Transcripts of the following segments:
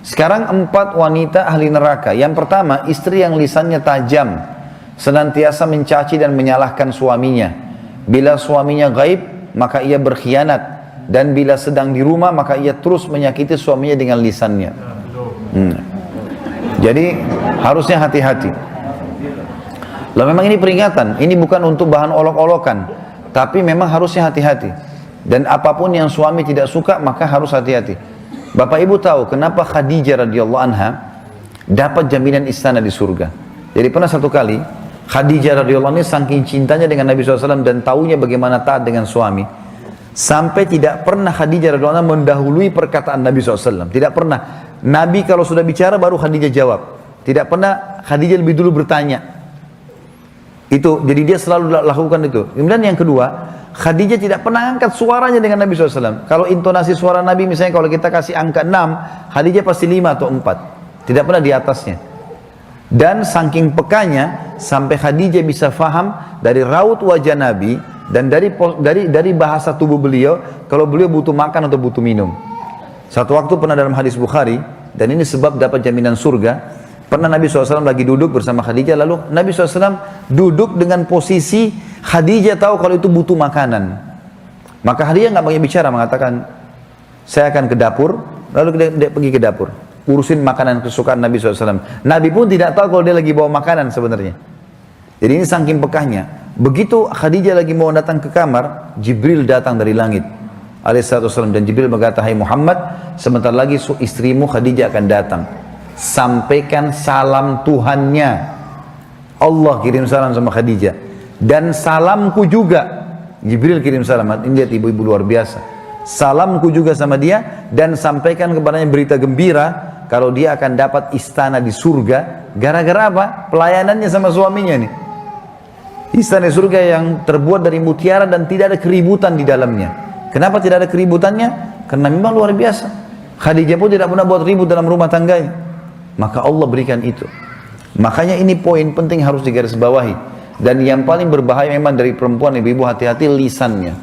Sekarang 4 wanita ahli neraka. Yang pertama, istri yang lisannya tajam, senantiasa mencaci dan menyalahkan suaminya. Bila suaminya gaib, maka ia berkhianat, dan bila sedang di rumah, maka ia terus menyakiti suaminya dengan lisannya. Jadi harusnya hati-hati. Lalu memang ini peringatan, ini bukan untuk bahan olok-olokan, tapi memang harusnya hati-hati. Dan apapun yang suami tidak suka, maka harus hati-hati. Bapak Ibu tahu kenapa Khadijah radhiyallahu anha dapat jaminan istana di surga. Jadi pernah satu kali Khadijah radhiyallahu anha saking cintanya dengan Nabi SAW dan taunya bagaimana taat dengan suami, sampai tidak pernah Khadijah radhiyallahu anha mendahului perkataan Nabi SAW. Tidak pernah. Nabi kalau sudah bicara baru Khadijah jawab. Tidak pernah Khadijah lebih dulu bertanya. Itu, jadi dia selalu lakukan itu. Kemudian yang kedua, Khadijah tidak pernah angkat suaranya dengan Nabi SAW. Kalau intonasi suara Nabi misalnya kalau kita kasih angka 6, Khadijah pasti 5 atau 4. Tidak pernah di atasnya. Dan saking pekanya, sampai Khadijah bisa faham dari raut wajah Nabi, dan dari bahasa tubuh beliau, kalau beliau butuh makan atau butuh minum. Satu waktu pernah dalam hadis Bukhari, dan ini sebab dapat jaminan surga, pernah Nabi SAW lagi duduk bersama Khadijah, lalu Nabi SAW duduk dengan posisi Khadijah tahu kalau itu butuh makanan. Maka Khadijah nggak banyak bicara, mengatakan, saya akan ke dapur, lalu dia pergi ke dapur, urusin makanan kesukaan Nabi SAW. Nabi pun tidak tahu kalau dia lagi bawa makanan sebenarnya. Jadi ini saking pekahnya. Begitu Khadijah lagi mau datang ke kamar, Jibril datang dari langit alaihissalam, dan Jibril berkata, hai Muhammad, sebentar lagi istrimu Khadijah akan datang. Sampaikan salam Tuhannya. Allah kirim salam sama Khadijah. Dan salamku juga. Jibril kirim salam. Ini lihat ibu-ibu luar biasa. Salamku juga sama dia, dan sampaikan kepadanya berita gembira kalau dia akan dapat istana di surga. Gara-gara apa? Pelayanannya sama suaminya nih. Istana di surga yang terbuat dari mutiara dan tidak ada keributan di dalamnya. Kenapa tidak ada keributannya? Karena memang luar biasa. Khadijah pun tidak pernah buat ribut dalam rumah tangganya. Maka Allah berikan itu. Makanya ini poin penting harus digarisbawahi. Dan yang paling berbahaya memang dari perempuan, ibu-ibu hati-hati lisannya.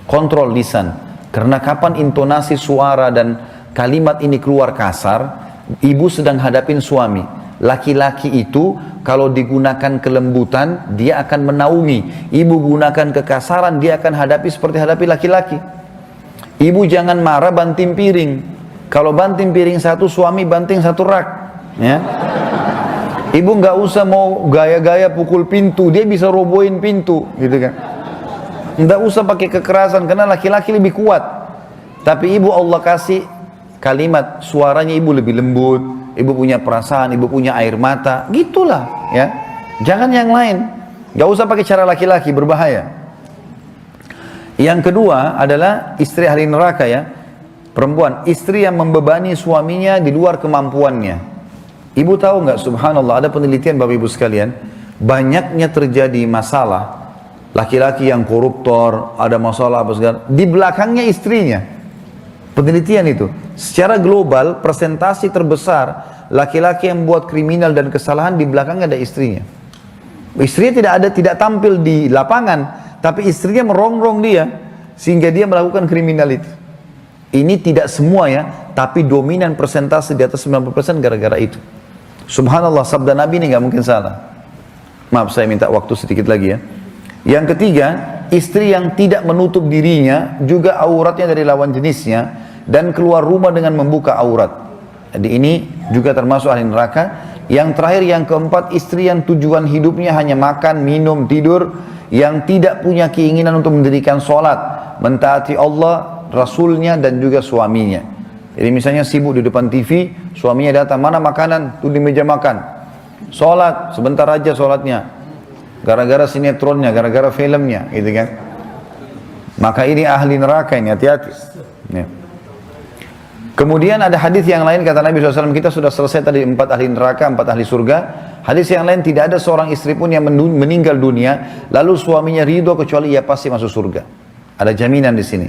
Kontrol lisan. Karena kapan intonasi suara dan kalimat ini keluar kasar, ibu sedang hadapin suami. Laki-laki itu kalau digunakan kelembutan, dia akan menaungi. Ibu gunakan kekasaran, dia akan hadapi seperti hadapi laki-laki. Ibu jangan marah banting piring. Kalau banting piring satu, suami banting satu rak. Ya. Ibu nggak usah mau gaya-gaya pukul pintu, dia bisa robohin pintu, gitu kan? Nggak usah pakai kekerasan, karena laki-laki lebih kuat. Tapi ibu Allah kasih kalimat, suaranya ibu lebih lembut, ibu punya perasaan, ibu punya air mata, gitulah, ya. Jangan yang lain, nggak usah pakai cara laki-laki, berbahaya. Yang kedua adalah istri ahli neraka, ya, perempuan, istri yang membebani suaminya di luar kemampuannya. Ibu tahu nggak, subhanallah, ada penelitian Bapak Ibu sekalian, banyaknya terjadi masalah, laki-laki yang koruptor, ada masalah apa segala, di belakangnya istrinya. Penelitian itu, secara global, persentasi terbesar, laki-laki yang buat kriminal dan kesalahan, di belakangnya ada istrinya. Istrinya tidak tampil di lapangan, tapi istrinya merongrong dia, sehingga dia melakukan kriminal itu. Ini tidak semua ya, tapi dominan persentase di atas 90% gara-gara itu. Subhanallah, sabda Nabi ini nggak mungkin salah. Maaf, saya minta waktu sedikit lagi ya. Yang ketiga, istri yang tidak menutup dirinya, juga auratnya dari lawan jenisnya, dan keluar rumah dengan membuka aurat. Jadi ini juga termasuk ahli neraka. Yang terakhir, yang keempat, istri yang tujuan hidupnya hanya makan, minum, tidur, yang tidak punya keinginan untuk mendirikan sholat, mentaati Allah, Rasulnya, dan juga suaminya. Jadi misalnya sibuk di depan TV, suaminya datang, mana makanan? Tuh di meja makan. Sholat, sebentar aja sholatnya. Gara-gara sinetronnya, gara-gara filmnya, gitu kan. Maka ini ahli neraka ini, hati-hati. Ya. Kemudian ada hadis yang lain, kata Nabi SAW, kita sudah selesai tadi 4 ahli neraka, 4 ahli surga. Hadis yang lain, tidak ada seorang istri pun yang meninggal dunia, lalu suaminya ridho kecuali ia pasti masuk surga. Ada jaminan di sini.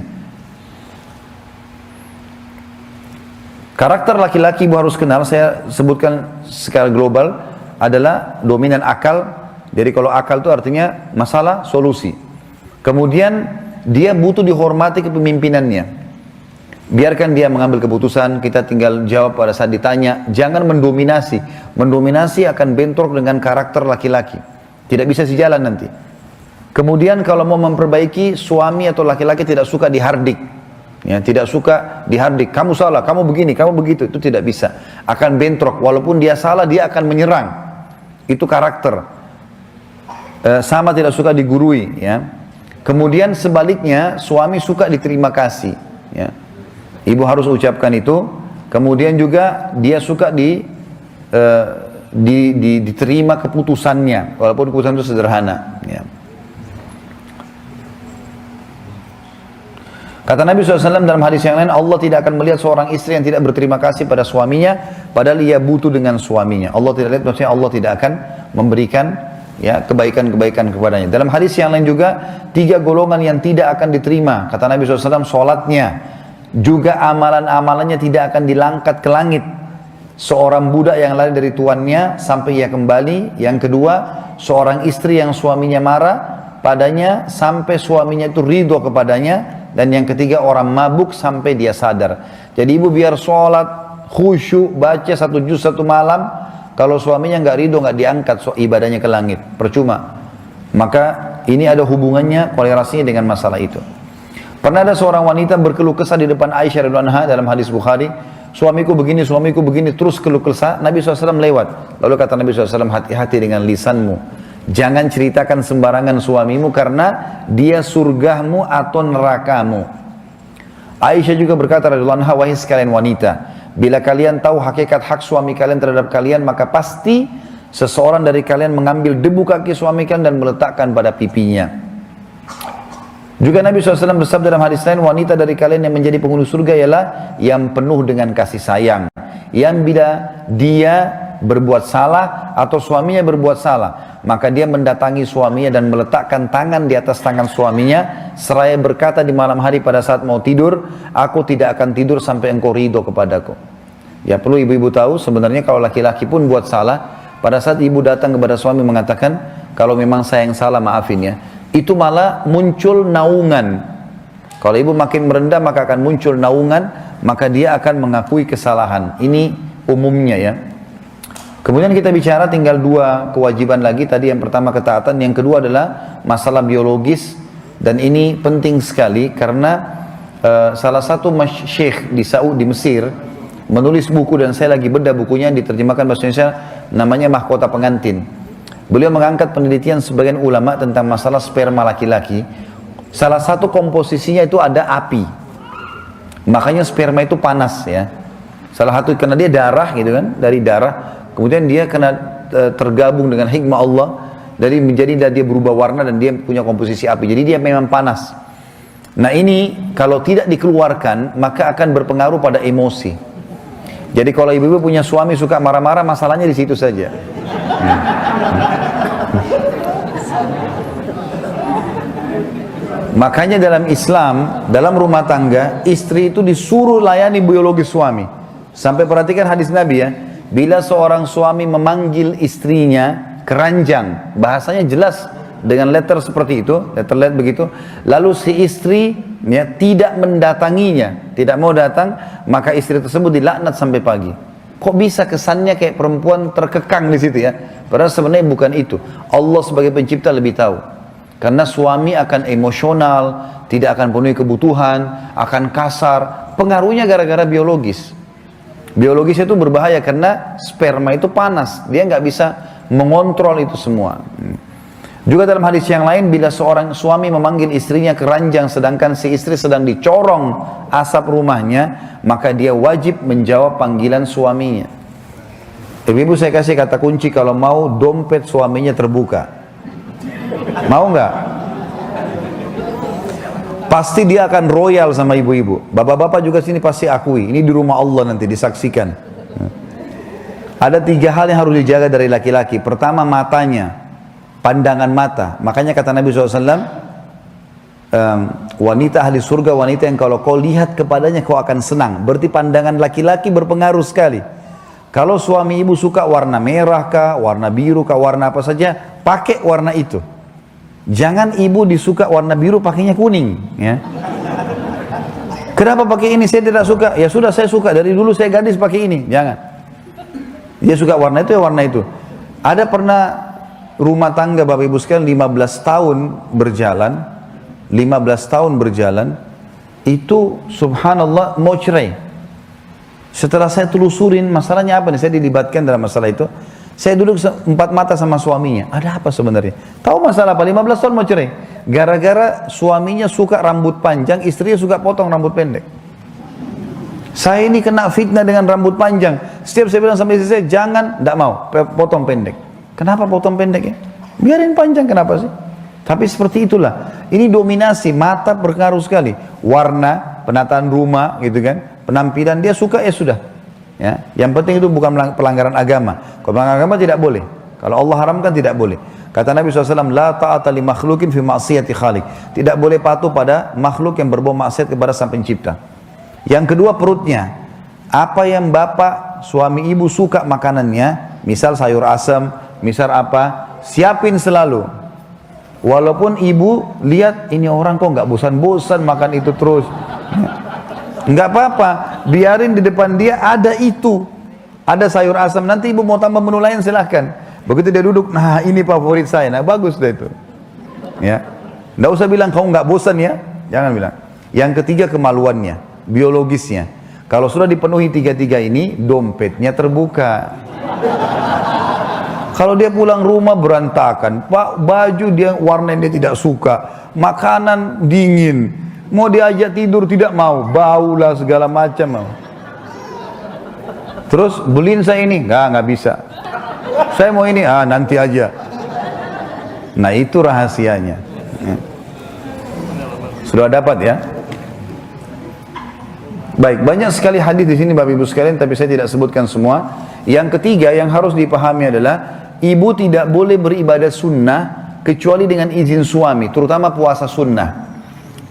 Karakter laki-laki ibu harus kenal, saya sebutkan secara global, adalah dominan akal. Jadi kalau akal itu artinya masalah, solusi. Kemudian dia butuh dihormati kepemimpinannya. Biarkan dia mengambil keputusan, kita tinggal jawab pada saat ditanya. Jangan mendominasi. Mendominasi akan bentrok dengan karakter laki-laki. Tidak bisa sejalan nanti. Kemudian kalau mau memperbaiki, suami atau laki-laki tidak suka dihardik. Ya, tidak suka dihardik. Kamu salah, kamu begini, kamu begitu. Itu tidak bisa. Akan bentrok. Walaupun dia salah, dia akan menyerang. Itu karakter. Sama tidak suka digurui. Ya. Kemudian sebaliknya, suami suka diterima kasih. Ya. Ibu harus ucapkan itu. Kemudian juga dia suka diterima keputusannya, walaupun keputusan itu sederhana. Ya. Kata Nabi SAW dalam hadis yang lain, Allah tidak akan melihat seorang istri yang tidak berterima kasih pada suaminya, padahal ia butuh dengan suaminya. Allah tidak lihat, maksudnya Allah tidak akan memberikan ya kebaikan-kebaikan kepadanya. Dalam hadis yang lain juga, 3 golongan yang tidak akan diterima. Kata Nabi SAW, sholatnya, juga amalan-amalannya tidak akan dilangkat ke langit. Seorang budak yang lari dari tuannya sampai ia kembali. Yang kedua, seorang istri yang suaminya marah padanya sampai suaminya itu ridho kepadanya. Dan yang ketiga, orang mabuk sampai dia sadar. Jadi ibu biar sholat, khusyuk, baca 1 juz 1 malam, kalau suaminya nggak ridho, nggak diangkat ibadahnya ke langit, percuma. Maka ini ada hubungannya, korelasinya dengan masalah itu. Pernah ada seorang wanita berkeluh kesah di depan Aisyah radhiyallahu anha dalam hadis Bukhari. Suamiku begini, terus keluh kesah. Nabi SAW lewat. Lalu kata Nabi SAW, hati-hati dengan lisanmu. Jangan ceritakan sembarangan suamimu karena dia surgamu atau nerakamu. Aisyah juga berkata radhiyallahu anha, wahai sekalian wanita, bila kalian tahu hakikat hak suami kalian terhadap kalian, maka pasti seseorang dari kalian mengambil debu kaki suami kalian dan meletakkan pada pipinya. Juga Nabi SAW bersabda dalam hadis lain, wanita dari kalian yang menjadi penghuni surga ialah yang penuh dengan kasih sayang. Yang bila dia berbuat salah atau suaminya berbuat salah, maka dia mendatangi suaminya dan meletakkan tangan di atas tangan suaminya, seraya berkata di malam hari pada saat mau tidur, aku tidak akan tidur sampai engkau ridho kepadaku. Ya perlu ibu-ibu tahu, sebenarnya kalau laki-laki pun buat salah, pada saat ibu datang kepada suami mengatakan, kalau memang saya yang salah maafin ya, itu malah muncul naungan. Kalau ibu makin merendah maka akan muncul naungan, maka dia akan mengakui kesalahan. Ini umumnya ya. Kemudian kita bicara tinggal 2 kewajiban lagi. Tadi yang pertama ketaatan, yang kedua adalah masalah biologis. Dan ini penting sekali karena salah satu syekh di Saud di Mesir menulis buku, dan saya lagi bedah bukunya, diterjemahkan bahasa Indonesia, namanya Mahkota Pengantin. Beliau mengangkat penelitian sebagian ulama tentang masalah sperma laki-laki. Salah satu komposisinya itu ada api. Makanya sperma itu panas ya. Salah satu karena dia darah gitu kan, dari darah. Kemudian dia kena tergabung dengan hikmah Allah, dari menjadi dia berubah warna dan dia punya komposisi api. Jadi dia memang panas. Nah ini kalau tidak dikeluarkan maka akan berpengaruh pada emosi. Jadi kalau ibu-ibu punya suami suka marah-marah, masalahnya di situ saja. Makanya dalam Islam, dalam rumah tangga, istri itu disuruh layani biologi suami. Sampai perhatikan hadis Nabi ya, bila seorang suami memanggil istrinya keranjang, bahasanya jelas dengan letter seperti itu, letter begitu, lalu si istri ya, tidak mendatanginya, tidak mau datang, maka istri tersebut dilaknat sampai pagi. Kok bisa kesannya kayak perempuan terkekang di situ ya? Padahal sebenarnya bukan itu. Allah sebagai pencipta lebih tahu. Karena suami akan emosional, tidak akan penuhi kebutuhan, akan kasar. Pengaruhnya gara-gara biologis. Biologis itu berbahaya karena sperma itu panas. Dia nggak bisa mengontrol itu semua. Juga dalam hadis yang lain, bila seorang suami memanggil istrinya keranjang sedangkan si istri sedang dicorong asap rumahnya, maka dia wajib menjawab panggilan suaminya. Ibu-ibu saya kasih kata kunci, kalau mau dompet suaminya terbuka. Mau nggak? Pasti dia akan royal sama ibu-ibu. Bapak-bapak juga sini pasti akui. Ini di rumah Allah nanti disaksikan. Ada 3 hal yang harus dijaga dari laki-laki. Pertama, matanya. Pandangan mata. Makanya kata Nabi SAW, wanita ahli surga, wanita yang kalau kau lihat kepadanya kau akan senang. Berarti pandangan laki-laki berpengaruh sekali. Kalau suami ibu suka warna merah kah, warna biru kah, warna apa saja, pakai warna itu. Jangan ibu disuka warna biru pakainya kuning ya. Kenapa pakai ini? Saya tidak suka. Ya sudah, saya suka. Dari dulu saya gadis pakai ini. Jangan. Dia suka warna itu, ya warna itu. Ada pernah rumah tangga Bapak Ibu sekalian 15 tahun berjalan, 15 tahun berjalan, itu subhanallah mau cerai. Setelah saya telusurin masalahnya apa nih, saya dilibatkan dalam masalah itu. Saya duduk empat mata sama suaminya. Ada apa sebenarnya? Tahu masalah apa? 15 tahun mau cerai. Gara-gara suaminya suka rambut panjang, istrinya suka potong rambut pendek. Saya ini kena fitnah dengan rambut panjang. Setiap saya bilang sama istri saya, jangan, tidak mau, potong pendek. Kenapa potong pendek ya? Biarin panjang, kenapa sih? Tapi seperti itulah. Ini dominasi, mata berpengaruh sekali. Warna, penataan rumah, gitu kan. Penampilan dia suka, ya sudah. Ya, yang penting itu bukan pelanggaran agama. Kalau pelanggaran agama tidak boleh. Kalau Allah haramkan tidak boleh. Kata Nabi SAW, la ta'ata li makhlukin fi ma'siyati khaliq. Tidak boleh patuh pada makhluk yang berbuat maksiat kepada sang pencipta. Yang kedua, perutnya. Apa yang bapak, suami ibu suka makanannya, misal sayur asam, misal apa, siapin selalu. Walaupun ibu lihat ini orang kok nggak bosan-bosan makan itu terus. Nggak apa-apa, biarin di depan dia ada itu. Ada sayur asam, nanti ibu mau tambah menu lain silahkan. Begitu dia duduk, nah ini favorit saya, nah bagus deh itu. Ya, nggak usah bilang kamu nggak bosan ya, jangan bilang. Yang ketiga, kemaluannya, biologisnya. Kalau sudah dipenuhi tiga-tiga ini, dompetnya terbuka. Kalau dia pulang rumah berantakan, pak, baju dia warna yang dia tidak suka, makanan dingin, mau diajak tidur tidak mau, baulah segala macam. Terus beliin saya ini, nggak bisa. Saya mau ini, nanti aja. Nah itu rahasianya. Sudah dapat ya? Baik, banyak sekali hadis di sini Bapak Ibu sekalian, tapi saya tidak sebutkan semua. Yang ketiga yang harus dipahami adalah ibu tidak boleh beribadah sunnah kecuali dengan izin suami, terutama puasa sunnah.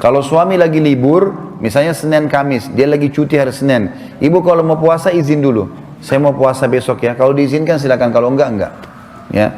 Kalau suami lagi libur, misalnya Senin Kamis, dia lagi cuti hari Senin, ibu kalau mau puasa izin dulu, saya mau puasa besok ya. Kalau diizinkan silakan, kalau enggak. Ya,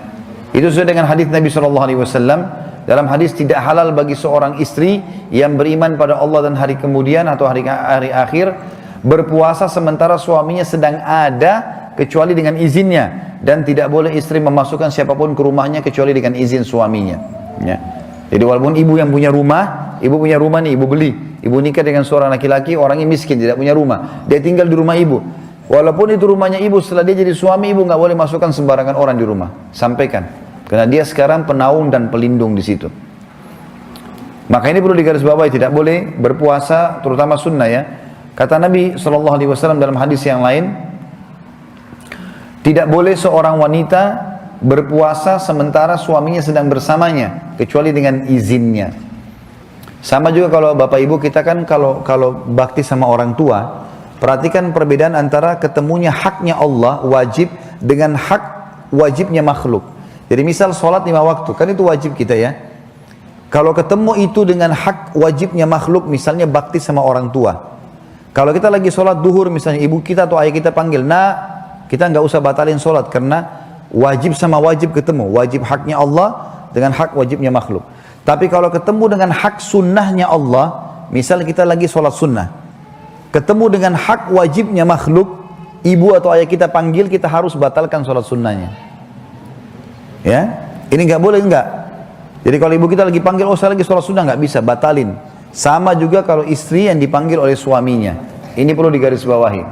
itu sesuai dengan hadis Nabi SAW. Dalam hadis, tidak halal bagi seorang istri yang beriman pada Allah dan hari kemudian atau hari akhir berpuasa sementara suaminya sedang ada kecuali dengan izinnya, dan tidak boleh istri memasukkan siapapun ke rumahnya kecuali dengan izin suaminya. Ya. Jadi walaupun ibu yang punya rumah, ibu punya rumah nih, ibu beli, ibu nikah dengan seorang laki-laki, orangnya miskin, tidak punya rumah, dia tinggal di rumah ibu. Walaupun itu rumahnya ibu, setelah dia jadi suami, ibu nggak boleh masukkan sembarangan orang di rumah. Sampaikan. Karena dia sekarang penaung dan pelindung di situ. Maka ini perlu digarisbawahi, tidak boleh berpuasa, terutama sunnah ya. Kata Nabi SAW dalam hadis yang lain, tidak boleh seorang wanita berpuasa sementara suaminya sedang bersamanya, kecuali dengan izinnya. Sama juga kalau bapak ibu kita kan kalau bakti sama orang tua, perhatikan perbedaan antara ketemunya haknya Allah wajib dengan hak wajibnya makhluk. Jadi misal sholat 5 waktu, kan itu wajib kita ya. Kalau ketemu itu dengan hak wajibnya makhluk, misalnya bakti sama orang tua. Kalau kita lagi sholat duhur, misalnya ibu kita atau ayah kita panggil, nah kita nggak usah batalin sholat, karena wajib sama wajib ketemu. Wajib haknya Allah dengan hak wajibnya makhluk. Tapi kalau ketemu dengan hak sunnahnya Allah, misal kita lagi sholat sunnah, ketemu dengan hak wajibnya makhluk, ibu atau ayah kita panggil, kita harus batalkan sholat sunnahnya. Ya, ini nggak boleh nggak. Jadi kalau ibu kita lagi panggil, oh saya lagi sholat sunnah, nggak bisa, batalin. Sama juga kalau istri yang dipanggil oleh suaminya. Ini perlu digarisbawahi.